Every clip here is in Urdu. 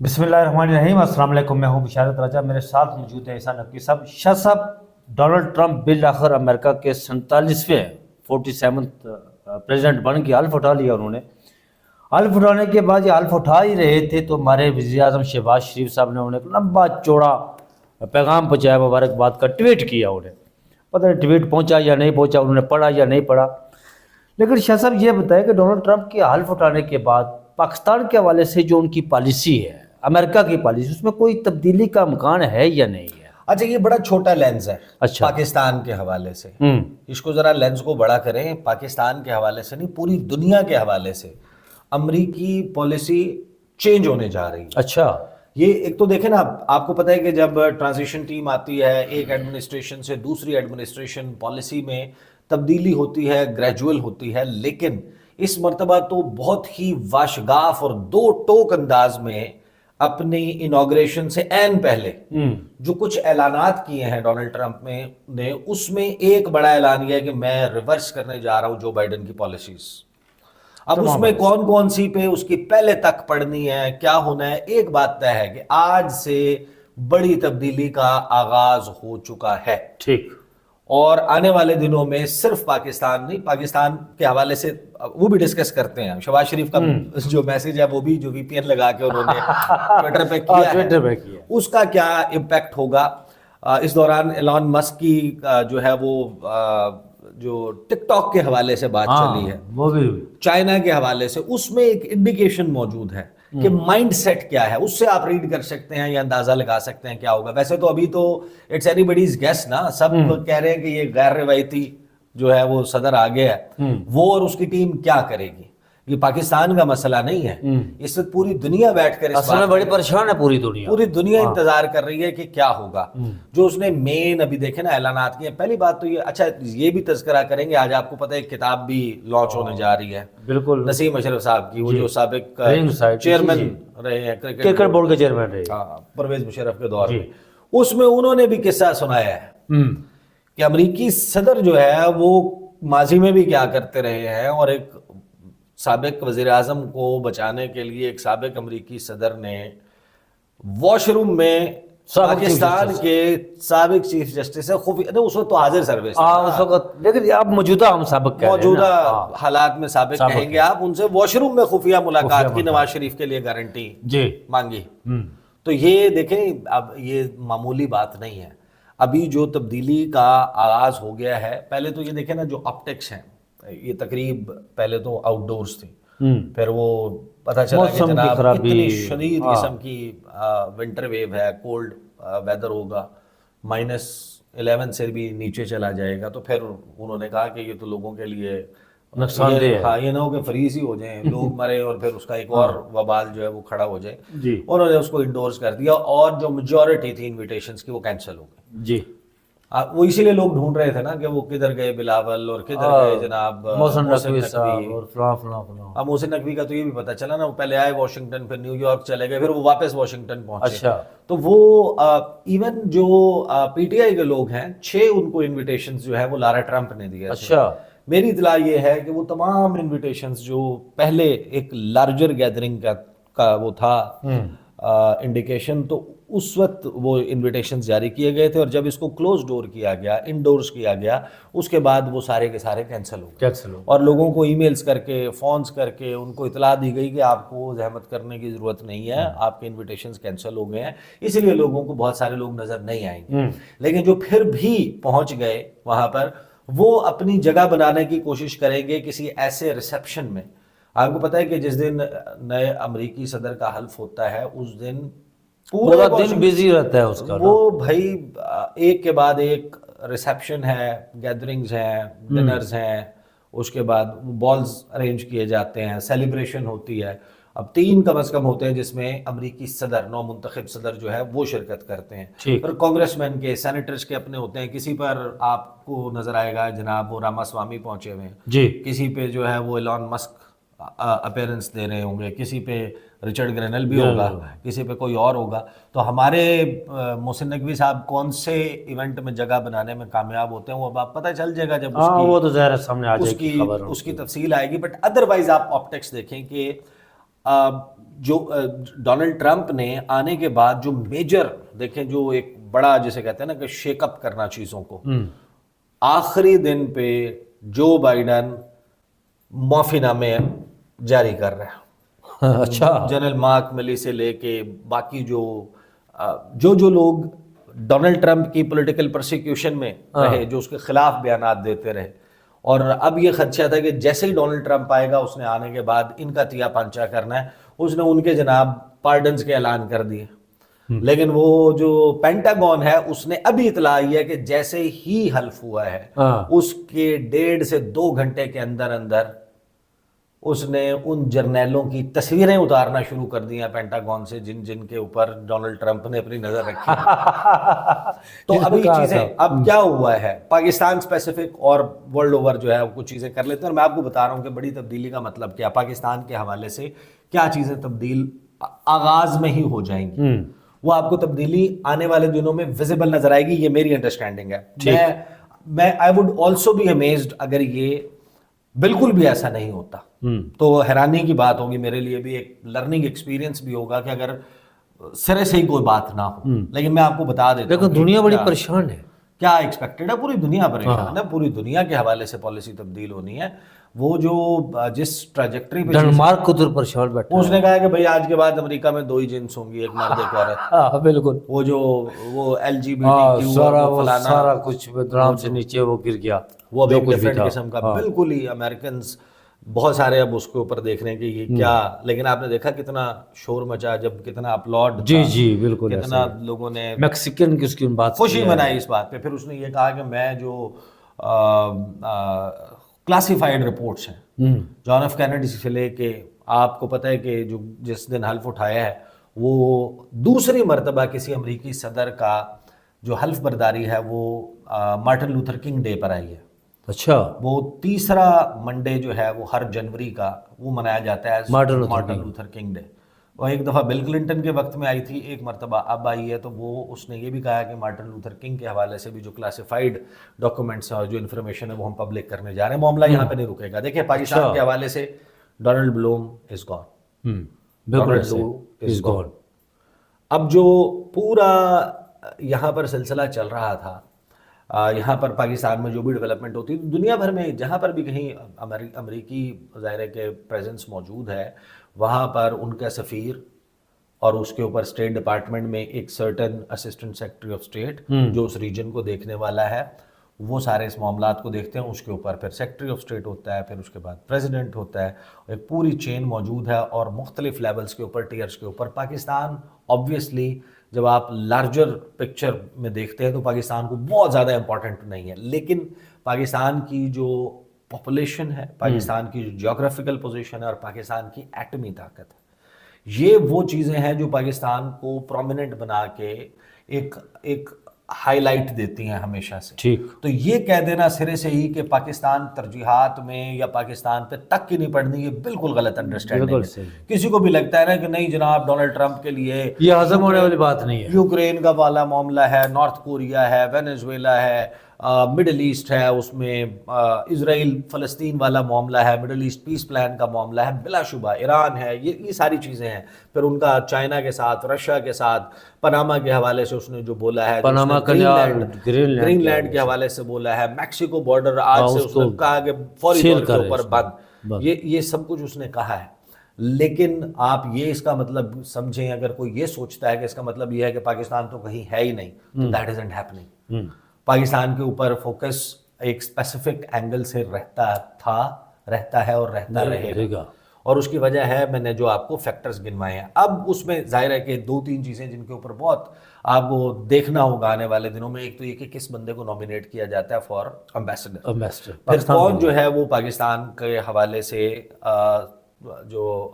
بسم اللہ الرحمن الرحیم. السلام علیکم. میں ہوں بشارت راجہ. میرے ساتھ موجود ہیں احسان نقوی صاحب. شاہ صاحب، ڈونلڈ ٹرمپ بالآخر امریکہ کے 47ویں 47th پریزیڈنٹ بن کے حلف اٹھا لیا. انہوں نے حلف اٹھانے کے بعد یہ حلف اٹھا ہی رہے تھے تو ہمارے وزیر اعظم شہباز شریف صاحب نے انہیں ایک لمبا چوڑا پیغام پہنچایا، مبارکباد کا ٹویٹ کیا. انہیں پتہ نہیں ٹویٹ پہنچا یا نہیں پہنچا، انہوں نے پڑھا یا نہیں پڑھا. لیکن شاہ صاحب یہ بتائیں کہ ڈونلڈ ٹرمپ کے حلف اٹھانے کے بعد پاکستان کے حوالے سے جو ان کی پالیسی ہے، امریکہ کی پالیسی، اس میں کوئی تبدیلی کا امکان ہے یا نہیں ہے؟ اچھا، یہ بڑا چھوٹا لینز ہے اچھا. پاکستان کے حوالے سے. اس کو ذرا لینز کو بڑا کریں. پاکستان کے حوالے سے نہیں، پوری دنیا کے حوالے سے امریکی پالیسی چینج ہونے جا رہی ہے. اچھا. یہ ایک تو دیکھیں نا، آپ کو پتہ ہے کہ جب ٹرانزیشن ٹیم آتی ہے ایک ایڈمنسٹریشن سے دوسری ایڈمنسٹریشن، پالیسی میں تبدیلی ہوتی ہے، گریجول ہوتی ہے. لیکن اس مرتبہ تو بہت ہی واشگاف اور دو ٹوک انداز میں اپنی انوگریشن سے عین پہلے جو کچھ اعلانات کیے ہیں ڈونلڈ ٹرمپ نے، اس میں ایک بڑا اعلان یہ ہے کہ میں ریورس کرنے جا رہا ہوں جو بائیڈن کی پالیسیز. اب اس میں کون کون سی پہ اس کی پہلے تک پڑھنی ہے، کیا ہونا ہے. ایک بات طے ہے کہ آج سے بڑی تبدیلی کا آغاز ہو چکا ہے. ٹھیک. اور آنے والے دنوں میں صرف پاکستان نہیں، پاکستان کے حوالے سے وہ بھی ڈسکس کرتے ہیں. شہباز شریف کا جو میسج ہے وہ بھی جو وی پی این لگا کے انہوں نے ٹویٹر پہ کیا ہے، اس کا کیا امپیکٹ ہوگا. اس دوران ایلان مسک کی جو ہے وہ جو ٹک ٹاک کے حوالے سے بات چلی ہے، وہ بھی چائنا کے حوالے سے، اس میں ایک انڈیکیشن موجود ہے کہ مائنڈ سیٹ کیا ہے. اس سے آپ ریڈ کر سکتے ہیں یا اندازہ لگا سکتے ہیں کیا ہوگا. ویسے تو ابھی تو اٹس اینی باڈیز گیس نا، سب کہہ رہے ہیں کہ یہ غیر روایتی جو ہے وہ صدر آگے ہے، وہ اور اس کی ٹیم کیا کرے گی. یہ پاکستان کا مسئلہ نہیں ہے، اس وقت پوری دنیا بیٹھ کر اصل میں بڑی پریشان ہے. پوری دنیا انتظار کر رہی ہے کہ کیا ہوگا. جو اس نے مین ابھی دیکھے نا اعلانات کیے. پہلی بات تو یہ، اچھا یہ بھی تذکرہ کریں گے، آج آپ کو پتہ ہے کتاب بھی لانچ ہونے جا رہی ہے بالکل نسیم اشرف صاحب کی، وہ جو سابق چیئرمین رہے ہیں کرکٹ بورڈ کے چیئرمین رہے پرویز مشرف کے دور میں. اس میں انہوں نے بھی قصہ سنایا ہے کہ امریکی صدر جو ہے وہ ماضی میں بھی کیا کرتے رہے ہیں، اور ایک سابق وزیر اعظم کو بچانے کے لیے ایک سابق امریکی صدر نے واش روم میں پاکستان کے سابق چیف جسٹس ہے اس وقت تو حاضر سروس اس وقت، لیکن اب موجودہ ہم سابق موجودہ حالات میں سابق کہیں گے آپ، ان سے واش روم میں خفیہ ملاقات کی نواز شریف کے لیے گارنٹی مانگی. تو یہ دیکھیں، اب یہ معمولی بات نہیں ہے. ابھی جو تبدیلی کا آغاز ہو گیا ہے، پہلے تو یہ دیکھیں نا جو آپٹکس ہیں، یہ تقریب پہلے تو آؤٹ ڈورز تھی، پھر وہ پتہ چلا کہ جناب اتنی شدید قسم کی ونٹر ویو ہے، کولڈ ویدر ہوگا، -11 سے بھی نیچے چلا جائے گا. تو پھر انہوں نے کہا کہ یہ تو لوگوں کے لیے نقصان دہ ہے، ہاں یہ نہ ہو کہ فریز ہی ہو جائیں، لوگ مرے اور پھر اس کا ایک اور وبال جو ہے وہ کھڑا ہو جائے. انہوں نے اس کو انڈورس کر دیا، اور جو میجورٹی تھی انویٹیشنز کی وہ کینسل ہو گئی. وہ اسی لیے لوگ ڈھونڈ رہے تھے نا کہ وہ کدھر گئے بلاول اور کدھر گئے جناب محسن نقوی صاحب اور فلاں فلاں. اب محسن نقوی کا تو یہ بھی پتہ چلا نا، وہ پہلے آئے واشنگٹن، پھر نیو یارک چلے گئے، پھر وہ واپس واشنگٹن پہنچے. تو وہ ایون جو پی ٹی آئی کے لوگ ہیں، 6 ان کو انویٹیشنز جو ہے وہ لارا ٹرمپ نے دیے. میری اطلاع یہ ہے کہ وہ تمام انویٹیشنز جو پہلے ایک لارجر گیدرنگ کا وہ تھا انڈیکیشن، تو اس وقت وہ انویٹیشنز جاری کیے گئے تھے، اور جب اس کو کلوز ڈور کیا گیا، انڈورس کیا گیا، اس کے بعد وہ سارے کے سارے کینسل ہو گئے. اور لوگوں کو ای میلز کر کے، فونز کر کے ان کو اطلاع دی گئی کہ آپ کو زحمت کرنے کی ضرورت نہیں ہے، آپ کے انویٹیشنز کینسل ہو گئے ہیں. اس لیے لوگوں کو بہت سارے لوگ نظر نہیں آئیں گے. لیکن جو پھر بھی پہنچ گئے وہاں پر، وہ اپنی جگہ بنانے کی کوشش کریں گے کسی ایسے ریسیپشن میں. آپ کو پتہ ہے کہ جس دن نئے امریکی صدر کا حلف ہوتا ہے، اس دن پورا دن بیزی رہتا ہے اس کا. وہ بھائی ایک کے بعد ایک ریسیپشن ہے، گیدرنگز ہیں، ڈنرز ہیں، اس کے بعد بالز ارینج کیے جاتے ہیں، سیلیبریشن ہوتی ہے. اب 3 کم از کم ہوتے ہیں جس میں امریکی صدر، نو منتخب صدر جو ہے وہ شرکت کرتے ہیں. پھر کانگریس مین کے، سینیٹرز کے اپنے ہوتے ہیں. کسی پر آپ کو نظر آئے گا جناب وہ راما سوامی پہنچے ہوئے ہیں، کسی پہ جو ہے وہ ایلان مسک اپیرنس دے رہے ہوں گے، کسی پہ رچرڈ گرینل بھی ہوگا، کسی پہ کوئی اور ہوگا. تو ہمارے محسن نقوی صاحب کون سے ایونٹ میں جگہ بنانے میں کامیاب ہوتے ہیں وہ اب آپ پتہ چل جائے گا جب وہ تو ظاہر سامنے آ جائے گی، اس کی تفصیل آئے گی. بٹ ادروائز آپ آپٹکس دیکھیں کہ جو ڈونلڈ ٹرمپ نے آنے کے بعد جو میجر دیکھیں جو ایک بڑا جسے کہتے ہیں نا کہ شیک اپ کرنا چیزوں کو، آخری دن پہ جو بائیڈن معافی نامے جاری کر رہے ہیں. اچھا. جنرل مارک ملی سے لے کے باقی جو لوگ ڈونلڈ ٹرمپ کی پولیٹیکل پرسیکیوشن میں رہے، جو اس کے خلاف بیانات دیتے رہے، اور اب یہ خدشہ تھا کہ جیسے ہی ڈونلڈ ٹرمپ آئے گا اس نے آنے کے بعد ان کا تیا پانچا کرنا ہے، اس نے ان کے جناب پارڈنز کے اعلان کر دیے. لیکن وہ جو پینٹاگون ہے اس نے ابھی اطلاع آئی ہے کہ جیسے ہی حلف ہوا ہے اس کے 1.5 سے 2 گھنٹے کے اندر اندر اس نے ان جرنیلوں کی تصویریں اتارنا شروع کر دی ہیں پینٹاگون سے جن کے اوپر ڈونلڈ ٹرمپ نے اپنی نظر رکھی. تو ابھی چیزیں اب کیا ہوا ہے پاکستان اسپیسیفک اور ورلڈ اوور جو ہے کچھ چیزیں کر لیتے ہیں، اور میں آپ کو بتا رہا ہوں کہ بڑی تبدیلی کا مطلب کیا، پاکستان کے حوالے سے کیا چیزیں تبدیل آغاز میں ہی ہو جائیں گی. وہ آپ کو تبدیلی آنے والے دنوں میں ویزیبل نظر آئے گی، یہ میری انڈرسٹینڈنگ ہے. میں I would also be amazed اگر یہ بالکل بھی ایسا نہیں ہوتا تو حیرانی کی بات ہوگی، میرے لیے بھی ایک لرننگ ایکسپیرینس بھی ہوگا کہ اگر سرے سے ہی کوئی بات نہ ہو. لیکن میں آپ کو بتا دیتا ہوں دنیا بڑی پریشان ہے، کیا ایکسپیکٹڈ ہے، پوری دنیا پریشان ہے، پوری دنیا کے حوالے سے پالیسی تبدیل ہونی ہے. وہ جو جس ٹریجیکٹری پہ ڈنمارک کو دور پریشان بیٹھا، اس نے کہا کہ بھائی آج کے بعد امریکہ میں 2 ہی جنس ہوں گی، ایک مرد ایک عورت. بالکل. وہ LGBTQ سارا کچھ درام سے نیچے وہ گر گیا، وہ بھی ڈفرینٹ قسم کا بالکل ہی. امریکنز بہت سارے اب اس کے اوپر دیکھ رہے ہیں کہ یہ کیا، لیکن آپ نے دیکھا کتنا شور مچا جب کتنا اپلوڈ، جی بالکل، کتنا لوگوں نے میکسیکن کی اس کی بات خوشی منائی اس بات پہ. پھر اس نے یہ کہا کہ میں جو کلاسیفائڈ رپورٹس ہیں جان ایف کینیڈی سے لے کے، آپ کو پتہ ہے کہ جو جس دن حلف اٹھایا ہے وہ دوسری مرتبہ کسی امریکی صدر کا جو حلف برداری ہے وہ مارٹن لوتھر کنگ ڈے پر آئی ہے. اچھا. وہ تیسرا منڈے جو ہے وہ ہر جنوری کا وہ منایا جاتا ہے مارٹن لوتھر کنگ ڈے. وہ ایک دفعہ بل کلنٹن کے وقت میں آئی تھی، ایک مرتبہ اب آئی ہے. تو وہ اس نے یہ بھی کہا کہ مارٹن لوتھر کنگ کے حوالے سے بھی جو کلاسیفائڈ ڈاکومنٹس ہیں اور جو انفارمیشن ہے وہ ہم پبلک کرنے جا رہے ہیں. معاملہ یہاں پہ نہیں رکے گا. دیکھیں پاکستان کے حوالے سے ڈونلڈ بلوم از گون. اب جو پورا یہاں پر سلسلہ چل رہا تھا، یہاں پر پاکستان میں جو بھی ڈیولپمنٹ ہوتی ہے دنیا بھر میں جہاں پر بھی کہیں امریکی ظاہر کے پریزنس موجود ہے، وہاں پر ان کا سفیر اور اس کے اوپر اسٹیٹ ڈپارٹمنٹ میں ایک certain assistant secretary of state جو اس ریجن کو دیکھنے والا ہے، وہ سارے اس معاملات کو دیکھتے ہیں. اس کے اوپر پھر سیکرٹری آف اسٹیٹ ہوتا ہے، پھر اس کے بعد پریزیڈنٹ ہوتا ہے. ایک پوری چین موجود ہے اور مختلف لیولز کے اوپر، ٹیئرز کے اوپر. پاکستان آبویسلی جب آپ لارجر پکچر میں دیکھتے ہیں تو پاکستان کو بہت زیادہ امپورٹنٹ نہیں ہے، لیکن پاکستان کی جو پاپولیشن ہے، پاکستان کی جو جیوگرافیکل پوزیشن ہے اور پاکستان کی ایٹمی طاقت ہے، یہ وہ چیزیں ہیں جو پاکستان کو پرومیننٹ بنا کے ایک ہائی لائٹ دیتی ہیں ہمیشہ سے. ٹھیک. تو یہ کہہ دینا سرے سے ہی کہ پاکستان ترجیحات میں یا پاکستان پہ تک کی نہیں پڑھنی، یہ بالکل غلط انڈرسٹینڈنگ ہے. کسی کو بھی لگتا ہے نا کہ نہیں جناب ڈونلڈ ٹرمپ کے لیے یہ ہضم ہونے والی بات نہیں ہے. یوکرین کا والا معاملہ ہے، نارتھ کوریا ہے، وینیزویلا ہے، مڈل ایسٹ ہے، اس میں اسرائیل فلسطین والا معاملہ ہے، مڈل ایسٹ پیس پلان کا معاملہ ہے، بلا شبہ ایران ہے، یہ ساری چیزیں ہیں. پھر ان کا چائنا کے ساتھ، رشیا کے ساتھ، پناما کے حوالے سے اس نے جو بولا ہے، پناما گرین لینڈ کے حوالے سے بولا ہے، میکسیکو بارڈر آج سے اس نے کہا کہ فوری طور کے اوپر بند، یہ سب کچھ اس نے کہا ہے. لیکن آپ یہ اس کا مطلب سمجھیں، اگر کوئی یہ سوچتا ہے کہ اس کا مطلب یہ ہے کہ پاکستان تو کہیں ہے ہی نہیں، تو دیٹ ازنٹ ہیپننگ. پاکستان کے اوپر فوکس ایک اسپیسیفک اینگل سے رہتا ہے اور رہتا رہے گا. اور اس کی وجہ ہے میں نے جو آپ کو فیکٹرز گنوائے ہیں. اب اس میں ظاہر ہے کہ 2-3 چیزیں جن کے اوپر بہت آپ کو دیکھنا ہوگا آنے والے دنوں میں. ایک تو یہ کہ کس بندے کو نامینیٹ کیا جاتا ہے فار امبیسڈر. پھر کون جو ہے وہ پاکستان کے حوالے سے جو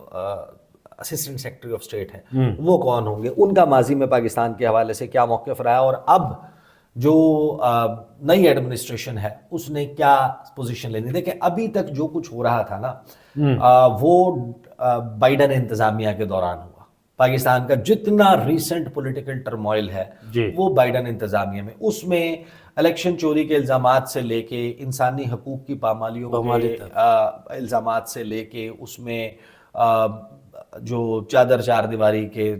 اسسٹنٹ سیکرٹری آف اسٹیٹ ہے وہ کون ہوں گے، ان کا ماضی میں پاکستان کے حوالے سے کیا موقف رہا ہے، اور اب جو نئی ایڈمنسٹریشن ہے اس نے کیا پوزیشن لینی. دیکھیں ابھی تک جو کچھ ہو رہا تھا نا وہ بائیڈن انتظامیہ کے دوران ہوا. پاکستان کا جتنا ریسنٹ پولیٹیکل ٹرموائل ہے وہ بائیڈن انتظامیہ میں، اس میں الیکشن چوری کے الزامات سے لے کے انسانی حقوق کی پامالیوں کے الزامات سے لے کے، اس میں جو چادر چار دیواری کے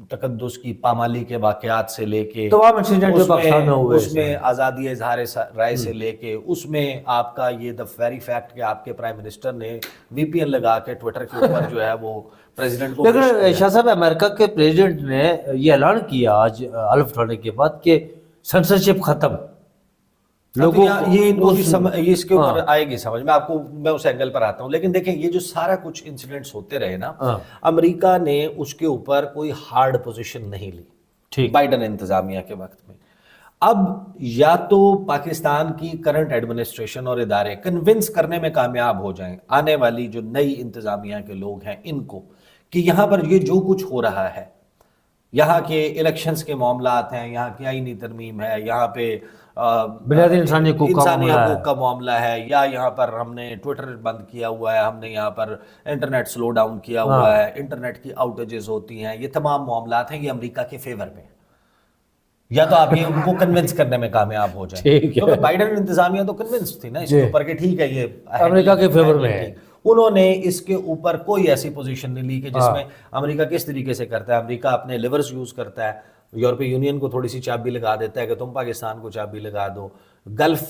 تقدس کی پامالی کے واقعات سے لے کے تمام انسیڈنٹ جو پاکستان میں ہوئے، اس میں آزادی اظہار رائے سے لے کے اس میں آپ کا یہ دا ویری فیکٹ کہ آپ کے پرائم منسٹر نے وی پی این لگا کے ٹویٹر کے اوپر جو ہے وہ پریزیڈنٹ کو، لیکن شاہ صاحب امریکہ کے پریزیڈنٹ نے یہ اعلان کیا آج حلف اٹھانے کے بعد کہ سنسرشپ ختم، لوگوں یہ اس کے اوپر آئے گی سمجھ میں اس اینگل پر آتا ہوں. لیکن دیکھیں یہ جو سارا کچھ انسیڈنٹس ہوتے رہے نا، امریکہ نے اس کے اوپر کوئی ہارڈ پوزیشن نہیں لی بائیڈن انتظامیہ کے وقت میں. اب یا تو پاکستان کی کرنٹ ایڈمنسٹریشن اور ادارے کنونس کرنے میں کامیاب ہو جائیں آنے والی جو نئی انتظامیہ کے لوگ ہیں ان کو، کہ یہاں پر یہ جو کچھ ہو رہا ہے، یہاں کے الیکشنز کے معاملات ہیں، یہاں کی آئینی ترمیم ہے، یہاں پہ بنیادی انسانی حقوق کا معاملہ ہے، یا یہاں پر ہم نے ٹویٹر بند کیا ہوا ہے، ہم نے یہاں پر انٹرنیٹ سلو ڈاؤن کیا ہوا ہے، انٹرنیٹ کی آؤٹیجز ہوتی ہیں، یہ تمام معاملات ہیں، یہ امریکہ کے فیور میں. یا تو آپ یہ ان کو کنونس کرنے میں کامیاب ہو جائیں، کیونکہ بائیڈن انتظامیہ تو کنونس تھی نا اس کے اوپر کہ ٹھیک ہے یہ امریکہ کے فیور میں ہے. انہوں نے اس کے اوپر کوئی ایسی پوزیشن نہیں لی کہ جس میں امریکہ کس طریقے سے کرتا ہے. امریکہ اپنے لیورز یوز کرتا ہے، یورپی یونین کو تھوڑی سی چابی لگا دیتا ہے کہ تم پاکستان کو چابی لگا دو، گلف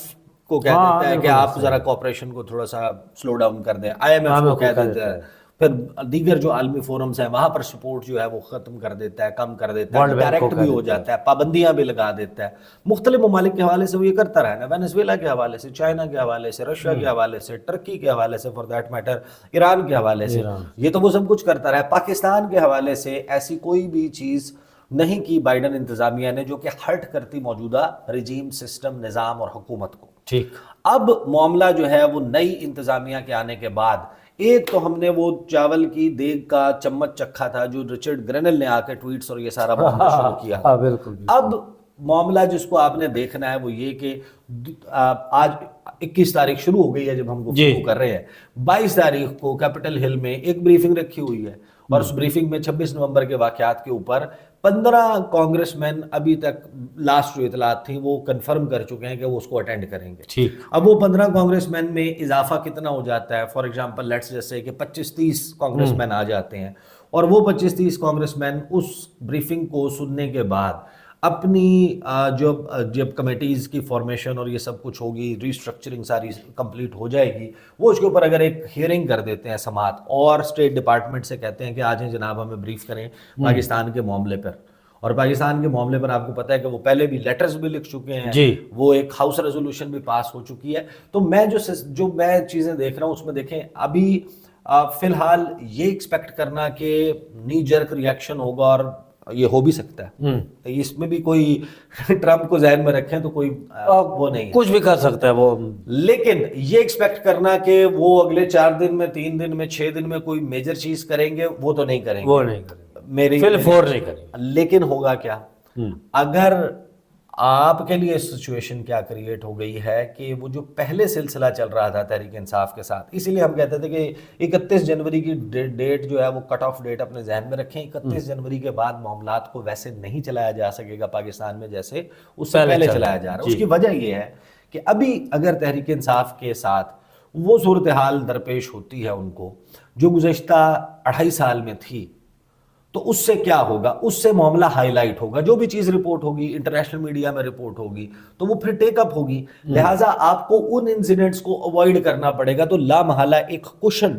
کو کہہ دیتا ہے کہ آپ ذرا کوآپریشن کو تھوڑا سا سلو ڈاؤن کر دیں، آئی ایم ایف کو کہہ دیتا ہے، پھر دیگر جو عالمی فورمز ہیں وہاں پر سپورٹ جو ہے وہ ختم کر دیتا ہے، کم کر دیتا ہے، ڈائریکٹ بھی ہو جاتا ہے، پابندیاں بھی لگا دیتا ہے. مختلف ممالک کے حوالے سے وہ یہ کرتا رہا ہے نا، وینزویلا کے حوالے سے، چائنا کے حوالے سے، رشیا کے حوالے سے، ٹرکی کے حوالے سے، فار دیٹ میٹر ایران کے حوالے سے، یہ تو وہ سب کچھ کرتا رہا ہے. پاکستان کے حوالے سے ایسی کوئی بھی چیز نہیں کی بائیڈن انتظامیہ نے جو کہ ہرٹ کرتی موجودہ رجیم، سسٹم، نظام اور حکومت کو. ٹھیک. اب معاملہ جو ہے وہ نئی انتظامیہ کے آنے کے بعد، ایک تو ہم نے وہ چاول کی دیگ کا چمچ چکھا تھا جو رچرڈ گرینل نے آ کے ٹویٹس اور یہ سارا معاملہ شروع کیا. اب معاملہ جس کو آپ نے دیکھنا ہے وہ یہ کہ آج 21 تاریخ شروع ہو گئی ہے جب ہم گفتگو کر رہے ہیں، 22 تاریخ کو کیپٹل ہل میں ایک بریفنگ رکھی ہوئی ہے، اور اس بریفنگ میں 26 نومبر کے واقعات کے اوپر 15 کانگریس مین ابھی تک لاسٹ جو اطلاعات تھیں وہ کنفرم کر چکے ہیں کہ وہ اس کو اٹینڈ کریں گے. اب وہ 15 کانگریس مین میں اضافہ کتنا ہو جاتا ہے؟ فار ایگزامپل لیٹس جیسے کہ 25-30 کانگریس مین آ جاتے ہیں، اور وہ 25-30 کانگریس مین اس بریفنگ کو سننے کے بعد اپنی جب کمیٹیز کی فارمیشن اور یہ سب کچھ ہوگی، ریسٹرکچرنگ ساری کمپلیٹ ہو جائے گی، وہ اس کے اوپر اگر ایک ہیئرنگ کر دیتے ہیں سماعت، اور اسٹیٹ ڈپارٹمنٹ سے کہتے ہیں کہ آج جناب ہمیں بریف کریں پاکستان کے معاملے پر. اور پاکستان کے معاملے پر آپ کو پتہ ہے کہ وہ پہلے بھی لیٹرز بھی لکھ چکے ہیں، وہ ایک ہاؤس ریزولوشن بھی پاس ہو چکی ہے. تو میں جو میں چیزیں دیکھ رہا ہوں اس میں دیکھیں ابھی فی الحال یہ ایکسپیکٹ کرنا کہ نی جرک ریئیکشن ہوگا، اور یہ ہو بھی سکتا ہے، اس میں بھی کوئی ٹرمپ کو ذہن میں رکھیں تو کوئی وہ نہیں، کچھ بھی کر سکتا ہے وہ. لیکن یہ ایکسپیکٹ کرنا کہ وہ اگلے 4 دن میں، 3 دن میں، 6 دن میں کوئی میجر چیز کریں گے، وہ تو نہیں کریں گے، وہ نہیں کریں گے، فی الفور نہیں کریں گے. لیکن ہوگا کیا اگر آپ کے لیے سچویشن کیا کریٹ ہو گئی ہے کہ وہ جو پہلے سلسلہ چل رہا تھا تحریک انصاف کے ساتھ، اسی لیے ہم کہتے تھے کہ 31 جنوری کی ڈیٹ جو ہے وہ کٹ آف ڈیٹ اپنے ذہن میں رکھیں. 31 جنوری کے بعد معاملات کو ویسے نہیں چلایا جا سکے گا پاکستان میں جیسے اس سے پہلے چلایا جا رہا ہے. اس کی وجہ یہ ہے کہ ابھی اگر تحریک انصاف کے ساتھ وہ صورتحال درپیش ہوتی ہے ان کو جو گزشتہ 2.5 سال میں تھی، تو اس سے کیا ہوگا؟ اس سے معاملہ ہائی لائٹ ہوگا، جو بھی چیز رپورٹ ہوگی انٹرنیشنل میڈیا میں رپورٹ ہوگی تو وہ پھر ٹیک اپ ہوگی. لہٰذا آپ کو ان انسیڈنٹس کو اوائڈ کرنا پڑے گا. تو لامحالہ ایک کوشن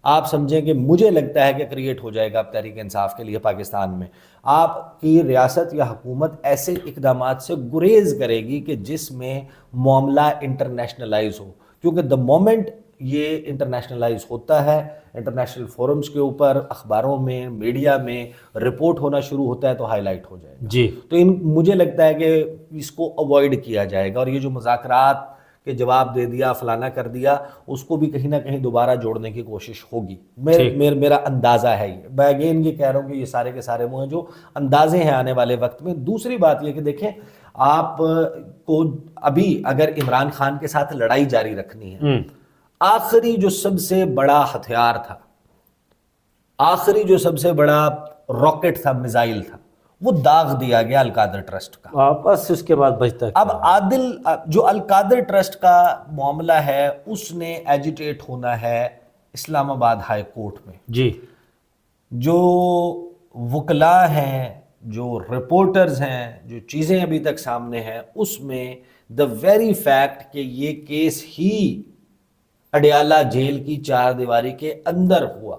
آپ سمجھیں کہ مجھے لگتا ہے کہ کریٹ ہو جائے گا اب تحریک انصاف کے لیے پاکستان میں. آپ کی ریاست یا حکومت ایسے اقدامات سے گریز کرے گی کہ جس میں معاملہ انٹرنیشنلائز ہو، کیونکہ دا مومنٹ یہ انٹرنیشنلائز ہوتا ہے، انٹرنیشنل فورمز کے اوپر، اخباروں میں، میڈیا میں رپورٹ ہونا شروع ہوتا ہے تو ہائی لائٹ ہو جائے گا. تو مجھے لگتا ہے کہ اس کو اوائڈ کیا جائے گا، اور یہ جو مذاکرات کے جواب دے دیا، فلانا کر دیا، اس کو بھی کہیں نہ کہیں دوبارہ جوڑنے کی کوشش ہوگی. میرا اندازہ ہے یہ. میں اگین یہ کہہ رہا ہوں کہ یہ سارے کے سارے وہ ہیں جو اندازے ہیں آنے والے وقت میں. دوسری بات یہ کہ دیکھیں آپ کو ابھی اگر عمران خان کے ساتھ لڑائی جاری رکھنی ہے، آخری جو سب سے بڑا ہتھیار تھا، آخری جو سب سے بڑا راکٹ تھا، میزائل تھا، وہ داغ دیا گیا القادر ٹرسٹ کا. بس اس کے بعد بچتا ہے. اب عادل جو القادر ٹرسٹ کا معاملہ ہے اس نے ایجیٹیٹ ہونا ہے اسلام آباد ہائی کورٹ میں. جو وکلا ہیں, جو رپورٹرز ہیں, جو چیزیں ابھی تک سامنے ہیں, اس میں دا ویری فیکٹ کہ یہ کیس ہی اڈیالہ جیل کی چار دیواری کے اندر ہوا,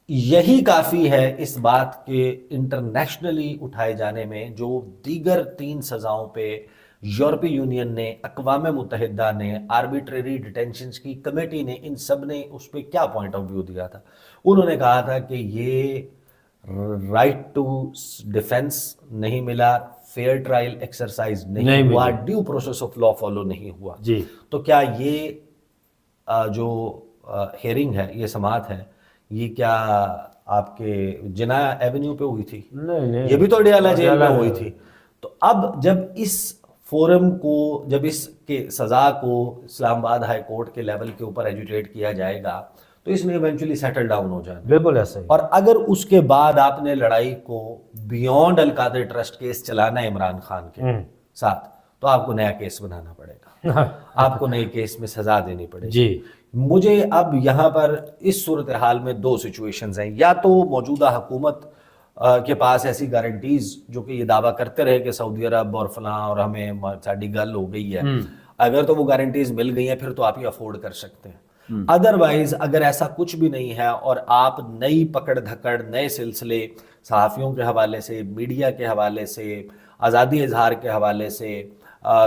یہی کافی ہے اس بات کے انٹرنیشنلی اٹھائے جانے میں, جو دیگر 3 سزاؤں پہ یورپی یونین نے, اقوام متحدہ نے, آربیٹریری ڈیٹینشنز کی کمیٹی نے, ان سب نے اس پہ کیا پوائنٹ آف ویو دیا تھا. انہوں نے کہا تھا کہ یہ رائٹ ٹو ڈیفense نہیں ملا, فیئر ٹرائل ایکسرسائز نہیں ہوا, due process of law follow نہیں ہوا. جی تو کیا یہ جو ہیئرنگ ہے, یہ سماعت ہے, یہ کیا آپ کے جنا ایونیو پہ ہوئی تھی؟ نہیں, یہ بھی تو اڈیالہ جیل میں ہوئی تھی. تو اب جب اس فورم کو, جب اس کے سزا کو اسلام آباد ہائی کورٹ کے لیول کے اوپر ایجوٹیٹ کیا جائے گا تو اس میں ایونچولی سیٹل ڈاؤن ہو جانا. بالکل ایسا ہی. اور اگر اس کے بعد آپ نے لڑائی کو بیونڈ القادر ٹرسٹ کیس چلانا ہے عمران خان کے ساتھ, تو آپ کو نیا کیس بنانا پڑے گا, آپ کو نئے کیس میں سزا دینی پڑے گی. جی مجھے اب یہاں پر اس صورتحال میں 2 سچویشنز ہیں. یا تو موجودہ حکومت کے پاس ایسی گارنٹیز, جو کہ یہ دعویٰ کرتے رہے کہ سعودی عرب اور فلاں اور ہمیں ساڈی گل ہو گئی ہے, اگر تو وہ گارنٹیز مل گئی ہیں پھر تو آپ یہ افورڈ کر سکتے ہیں. ادروائز اگر ایسا کچھ بھی نہیں ہے اور آپ نئی پکڑ دھکڑ, نئے سلسلے صحافیوں کے حوالے سے, میڈیا کے حوالے سے, آزادی اظہار کے حوالے سے,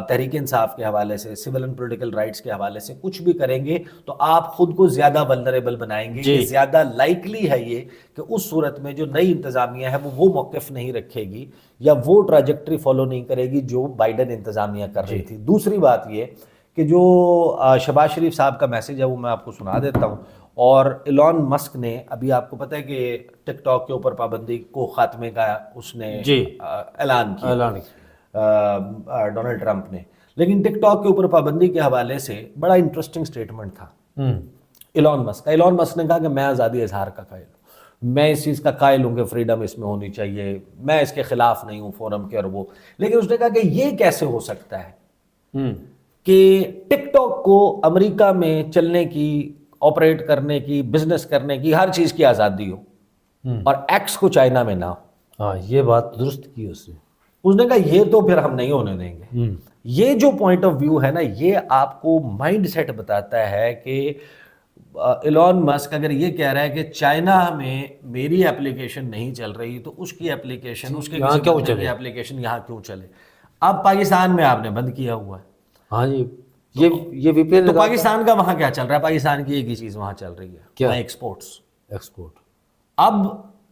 تحریک انصاف کے حوالے سے, سول اینڈ پولیٹیکل رائٹس کے حوالے سے کچھ بھی کریں گے تو آپ خود کو زیادہ ولنریبل بنائیں گے. کہ زیادہ لائکلی ہے یہ کہ اس صورت میں جو نئی انتظامیہ ہے وہ موقف نہیں رکھے گی یا وہ ٹراجیکٹری فالو نہیں کرے گی جو بائیڈن انتظامیہ کر رہی تھی. دوسری بات یہ کہ جو شہباز شریف صاحب کا میسج ہے وہ میں آپ کو سنا دیتا ہوں. اور ایلون مسک نے, ابھی آپ کو پتہ ہے کہ ٹک ٹاک کے اوپر پابندی کو خاتمے کا اس نے اعلان کیا, ڈونلڈ ٹرمپ نے. لیکن ٹک ٹاک کے اوپر پابندی کے حوالے سے بڑا انٹرسٹنگ سٹیٹمنٹ تھا ایلون مسک کا. ایلون مسک نے کہا کہ میں آزادی اظہار کا قائل ہوں, میں اس چیز کا قائل ہوں کہ فریڈم اس میں ہونی چاہیے, میں اس کے خلاف نہیں ہوں فورم کے اور وہ. لیکن اس نے کہا کہ یہ کیسے ہو سکتا ہے کہ ٹک ٹاک کو امریکہ میں چلنے کی, آپریٹ کرنے کی, بزنس کرنے کی, ہر چیز کی آزادی ہو اور ایکس کو چائنا میں نہ ہو. ہاں یہ بات درست کی اس نے. اس نے کہا یہ تو پھر ہم نہیں ہونے دیں گے. یہ جو پوائنٹ آف ویو ہے نا, یہ آپ کو مائنڈ سیٹ بتاتا ہے کہ ایلون مسک اگر یہ کہہ رہا ہے کہ چائنا میں میری اپلیکیشن نہیں چل رہی تو اس کی اپلیکیشن, اس کے کسی اپلیکیشن یہاں کیوں چلے. اب پاکستان میں آپ نے بند کیا ہوا ہے. ہاں جی, یہ وی پی این. تو پاکستان کا وہاں کیا چل رہا ہے؟ پاکستان کی ایک ہی چیز وہاں چل رہی ہے, کیا؟ ایکسپورٹ. اب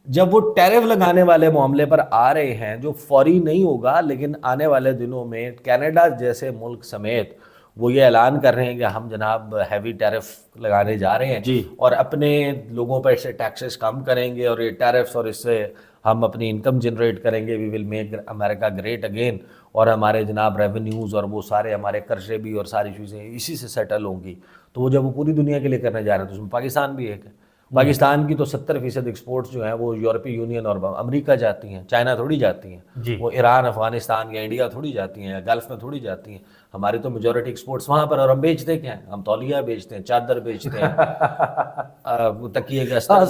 جب وہ ٹیرف لگانے والے معاملے پر آ رہے ہیں, جو فوری نہیں ہوگا لیکن آنے والے دنوں میں کینیڈا جیسے ملک سمیت وہ یہ اعلان کر رہے ہیں کہ ہم جناب ہیوی ٹیرف لگانے جا رہے ہیں اور اپنے لوگوں پر سے ٹیکسز کم کریں گے اور یہ ٹیرفس, اور اس سے ہم اپنی انکم جنریٹ کریں گے, we will make America great again, اور ہمارے جناب ریونیوز اور وہ سارے ہمارے قرضے بھی اور ساری چیزیں اسی سے سیٹل ہوں گی. تو وہ جب وہ پوری دنیا کے لیے کرنے جا رہے ہیں تو اس میں پاکستان بھی ایک ہے. پاکستان کی تو 70% ایکسپورٹس جو ہیں وہ یورپی یونین اور امریکہ جاتی ہیں, چائنا تھوڑی جاتی ہیں. وہ ایران, افغانستان یا انڈیا تھوڑی جاتی ہیں, یا گلف میں تھوڑی جاتی ہیں. ہماری تو میجورٹی ایکسپورٹس وہاں پر, اور ہم بیچتے کیا ہیں؟ ہم تولیہ بیچتے ہیں, چادر بیچتے ہیں, تکیے کے استر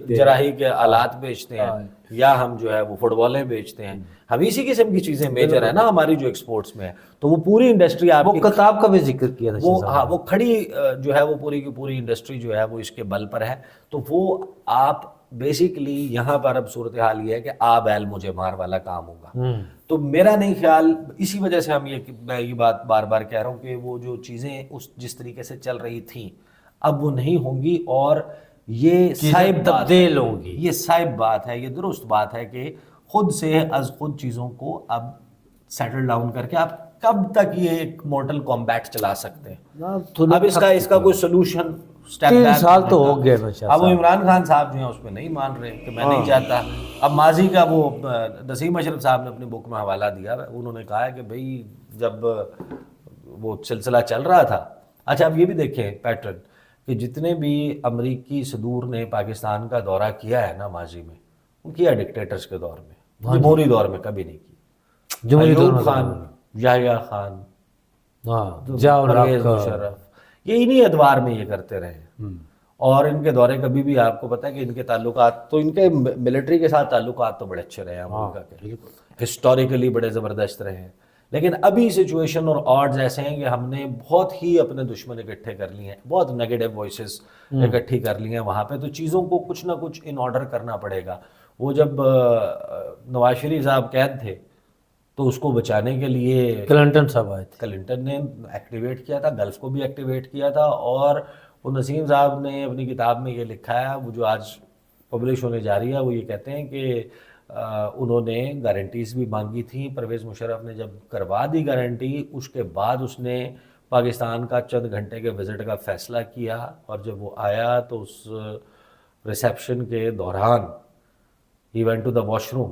جراحی کے آلات بیچتے ہیں, یا ہم جو ہے وہ فٹ بالیں بیچتے ہیں. ہم اسی قسم کی چیزیں میجر ہے نا ہماری جو ایکسپورٹس میں ہے. تو وہ پوری انڈسٹری, آپ کی کتاب کا بھی ذکر کیا تھا وہ, ہاں وہ کھڑی جو ہے وہ پوری کی پوری انڈسٹری جو ہے وہ اس کے بل پر ہے. تو وہ آپ بیسیکلی یہاں پر اب صورتحال یہ ہے کہ آ بیل مجھے مار والا کام ہوگا. تو میرا نہیں خیال, اسی وجہ سے میں یہ بات بار بار کہہ رہا ہوں کہ وہ جو چیزیں جس طریقے سے چل رہی تھیں اب وہ نہیں ہوں گی, اور یہ صاحب تبدیل ہوں گی. یہ صاحب بات ہے, یہ درست بات ہے کہ خود سے از خود چیزوں کو اب سیٹل ڈاؤن کر کے آپ کب تک یہ ایک مورٹل کمبیٹ چلا سکتے ہیں؟ اب اس کا کوئی سولوشن 3 سال تو ہو گئے. اب وہ عمران خان صاحب جو ہیں اس پہ نہیں مان رہے کہ میں نہیں چاہتا. اب ماضی کا وہ نسیم اشرف صاحب نے اپنی بک میں حوالہ دیا, انہوں نے کہا ہے کہ بھئی جب وہ سلسلہ چل رہا تھا. اچھا اب یہ بھی دیکھیں پیٹرن کہ جتنے بھی امریکی صدور نے پاکستان کا دورہ کیا ہے نا ماضی میں, وہ کیا ڈکٹیٹرز کے دور میں, جمہوری دور میں کبھی نہیں کیا. ایوب خان, یحییٰ خان, پرویز مشرف, یہ انہی ادوار میں یہ کرتے رہے ہیں، اور ان کے دورے کبھی بھی آپ کو پتہ ہے کہ ان کے تعلقات تو ان کے ملٹری کے ساتھ تعلقات تو بڑے اچھے رہے ہیں امریکہ کے، ہسٹوریکلی بڑے زبردست رہے ہیں، لیکن ابھی سچویشن اور آڈز ایسے ہیں کہ ہم نے بہت ہی اپنے دشمن اکٹھے کر لیے ہیں، بہت نیگیٹو وائسز اکٹھی کر لی ہیں وہاں پہ، تو چیزوں کو کچھ نہ کچھ ان آرڈر کرنا پڑے گا۔ وہ جب نواز شریف صاحب قید تھے تو اس کو بچانے کے لیے کلنٹن صاحب آئے تھے، کلنٹن نے ایکٹیویٹ کیا تھا، گلف کو بھی ایکٹیویٹ کیا تھا، اور وہ نسیم صاحب نے اپنی کتاب میں یہ لکھا ہے، وہ جو آج پبلش ہونے جا رہی ہے، وہ یہ کہتے ہیں کہ انہوں نے گارنٹیز بھی مانگی تھیں، پرویز مشرف نے جب کروا دی گارنٹی، اس کے بعد اس نے پاکستان کا چند گھنٹے کے وزٹ کا فیصلہ کیا، اور جب وہ آیا تو اس ریسیپشن کے دوران ہی went to the washroom,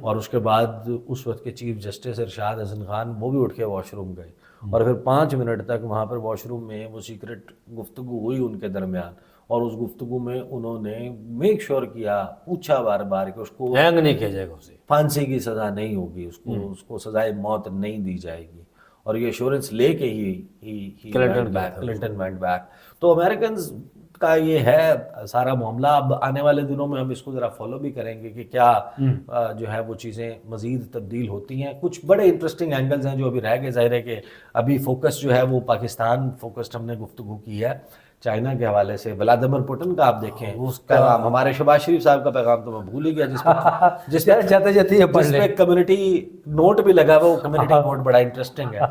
اور اس کے بعد اس وقت کے چیف جسٹس ارشاد حسن خان وہ بھی اٹھ کے واش روم گئے، اور پھر 5 منٹ تک وہاں پر واش روم میں وہ سیکرٹ گفتگو ہوئی ان کے درمیان، اور اس گفتگو میں انہوں نے میک شور کیا، پوچھا بار بار کہ اس کو ہینگ نہیں کیا جائے گا اسے، پھانسی کی سزا نہیں ہوگی، اس کو سزائے موت نہیں دی جائے گی، اور یہ ایشورنس لے کے ہی کلنٹن وینٹ بیک۔ تو امریکنز کا یہ ہے سارا معاملہ۔ اب آنے والے دنوں میں ہم اس کو ذرا فالو بھی کریں گے کہ کیا جو ہے وہ چیزیں مزید تبدیل ہوتی ہیں۔ کچھ بڑے انٹرسٹنگ اینگلز ہیں جو ابھی رہ گئے، ظاہر ہے کہ ابھی فوکس جو ہے وہ پاکستان فوکسڈ ہم نے گفتگو کی ہے۔ چائنا کے حوالے سے ولادیمیر پوٹن کا آپ دیکھیں اس پیغام، ہمارے شہباز شریف صاحب کا پیغام تو میں بھول ہی گیا، جس پہ جاتے جاتے یہ پڑھ لیں، کمیونٹی نوٹ بھی لگا ہوا، وہ کمیونٹی نوٹ بڑا انٹرسٹنگ ہے۔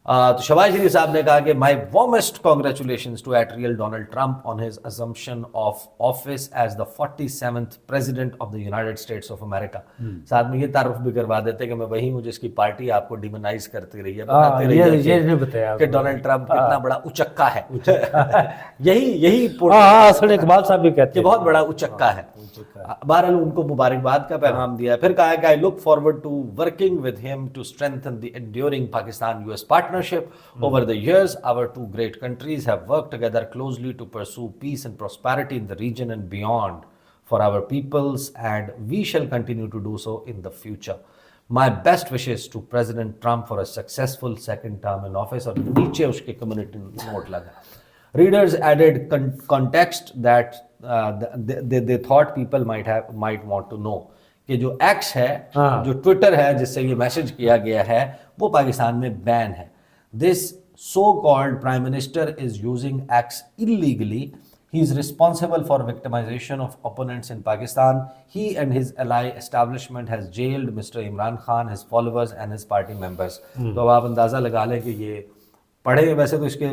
تو شہباز شریف صاحب نے کہا کہ مائی وارمسٹ کانگریچولیشنز ٹو ایٹریل Donald Trump on his assumption of office as the 47th president of the United States of America۔ ساتھ میں یہ تعارف بھی کروا دیتے کہ میں وہی ہوں جس کی پارٹی آپ کو ڈیمونائز کرتی رہی ہے، بتاتے رہی ہے کہ ڈونلڈ ٹرمپ کتنا بڑا اچکا ہے۔ یہی اصل اقبال صاحب بھی کہتے کہ بہت بڑا اچکا ہے۔ بہرحال ان کو مبارکباد کا پیغام دیا، پھر کہا کہ I look forward to working with him to strengthen the enduring Pakistan-US partnership. Over the years, our two great countries have worked together closely to pursue peace and prosperity in the region and beyond for our peoples, and we shall continue to do so in the future. My best wishes to President Trump for a successful second term in office۔ اور نیچے اس کے کمیونٹی نوٹ لگا۔ Readers added context that they thought people might want to know کہ جو ایکس ہے، جو ٹویٹر ہے جس سے یہ میسج کیا گیا ہے، وہ پاکستان میں بین ہے۔ This so-called Prime Minister is using X illegally. He is responsible for victimization of opponents in Pakistan. He and his ally establishment has jailed Mr. Imran Khan, his followers and his party members۔ تو اب آپ اندازہ لگا لیں کہ یہ پڑھے، ویسے تو اس کے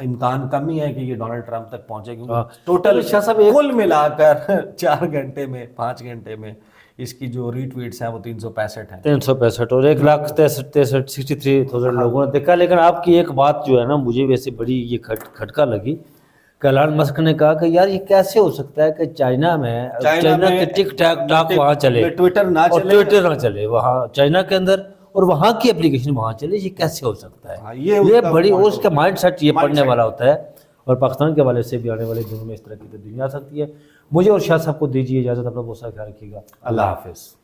امکان کم ہی ہے کہ یہ ڈونلڈ ٹرمپ تک پہنچے، کیونکہ ٹوٹل کل ملا کر 4 گھنٹے میں 5 گھنٹے میں اس کی جو ری ٹویٹس ہیں وہ 365 ہیں، 365 اور 1,63,000 لوگوں نے دیکھا۔ لیکن آپ کی ایک بات جو ہے نا مجھے ویسے بڑی یہ کھٹکا لگی کہ ایلان مسک نے کہا کہ یار یہ کیسے ہو سکتا ہے کہ چائنا کے ٹک ٹاک وہاں چلے، ٹویٹر نہ چلے وہاں چائنا کے اندر، اور وہاں کی اپلیکیشن وہاں چلے، یہ کیسے ہو سکتا ہے؟ یہ بڑی اس کا مائنڈ سیٹ یہ پڑھنے والا ہوتا ہے، اور پاکستان کے حوالے سے بھی آنے والے دنوں میں اس طرح کی تبدیلیاں آ سکتی ہے۔ مجھے اور شاہ صاحب کو دیجیے اجازت، اپنا بہت سارا خیال رکھیے گا، اللہ حافظ۔